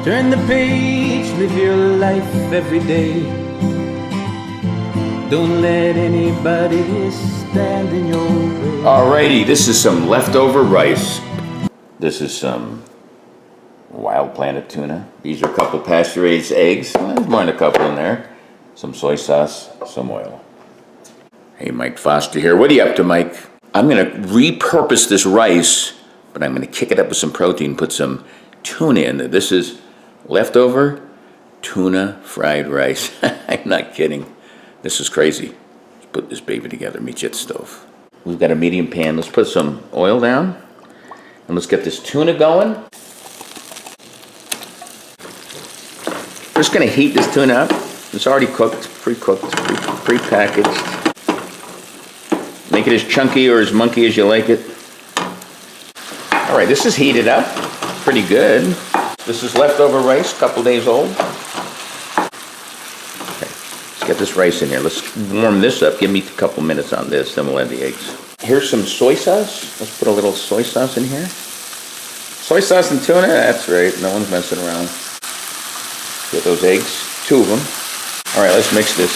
Turn the page, live your life every day. Don't let anybody stand in your way. Alrighty, this is some leftover rice. This is some wild planet tuna. These are a couple pasture-raised eggs. Well, there's more than a couple in there. Some soy sauce, some oil. Hey, Mike Foster here. What are you up to, Mike? I'm gonna repurpose this rice, but I'm gonna kick it up with some protein, put some tuna in there. This is leftover tuna fried rice. I'm not kidding. This is crazy. Let's put this baby together, meet you at the stove. We've got a medium pan. Let's put some oil down, and let's get this tuna going. We're just gonna heat this tuna up. It's already cooked, pre-cooked, pre-packaged. Make it as chunky or as monkey as you like it. All right, this is heated up, pretty good. This is leftover rice, a couple days old. Okay, let's get this rice in here. Let's warm this up. Give me a couple minutes on this, then we'll add the eggs. Here's some soy sauce. Let's put a little soy sauce in here. Soy sauce and tuna, that's right. No one's messing around. Get those eggs, 2 of them. All right, let's mix this.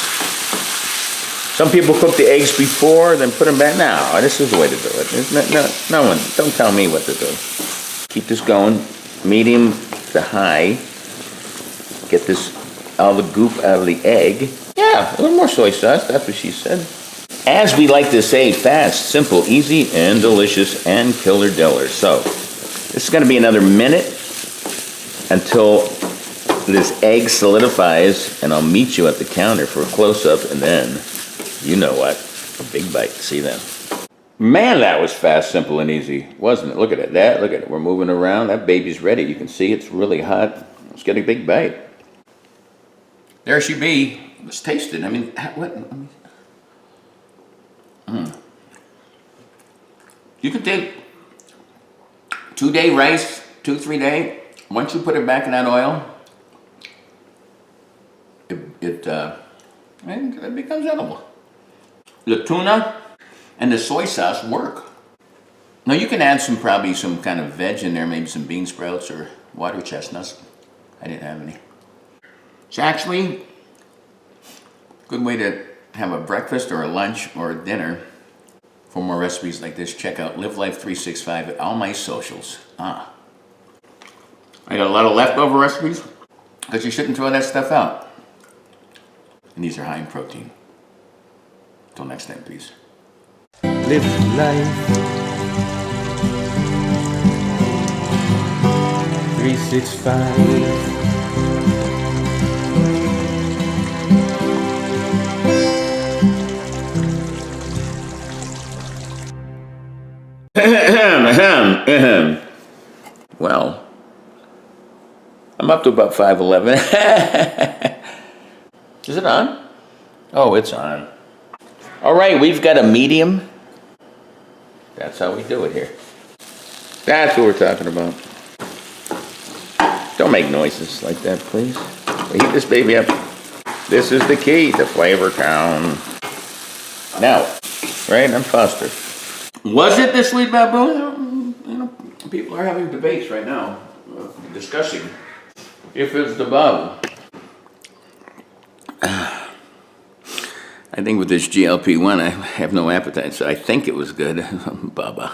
Some people cook the eggs before, then put them back. No, this is the way to do it. No one, don't tell me what to do. Keep this going, medium to high. Get this, all the goop out of the egg. Yeah, a little more soy sauce, that's what she said. As we like to say, fast, simple, easy, and delicious, and killer diller. So, this is gonna be another minute until this egg solidifies, and I'll meet you at the counter for a close-up, and then, you know what, a big bite. See you then. Man, that was fast, simple, and easy, wasn't it? Look at it, look at it. We're moving around. That baby's ready. You can see it's really hot. Let's get a big bite. There she be. Let's taste it. I mean, what? You could take 2-day rice, 2-3 day. Once you put it back in that oil, it becomes edible. The tuna and the soy sauce work. Now you can add probably some kind of veg in there, maybe some bean sprouts or water chestnuts. I didn't have any. It's actually a good way to have a breakfast or a lunch or a dinner. For more recipes like this, check out Live Life 365 at all my socials. I got a lot of leftover recipes because you shouldn't throw that stuff out. And these are high in protein. Till next time, peace. Live life 365. Well, I'm up to about 5'11". Is it on? Oh, it's on. All right, we've got a medium. That's how we do it here. That's what we're talking about. Don't make noises like that, please. We heat this baby up. This is the key to Flavor Town. Now, right, I'm Foster. Was it the sweet baboon? You know, people are having debates right now, discussing if it's the bub. I think with this GLP-1, I have no appetite, so I think it was good. Baba.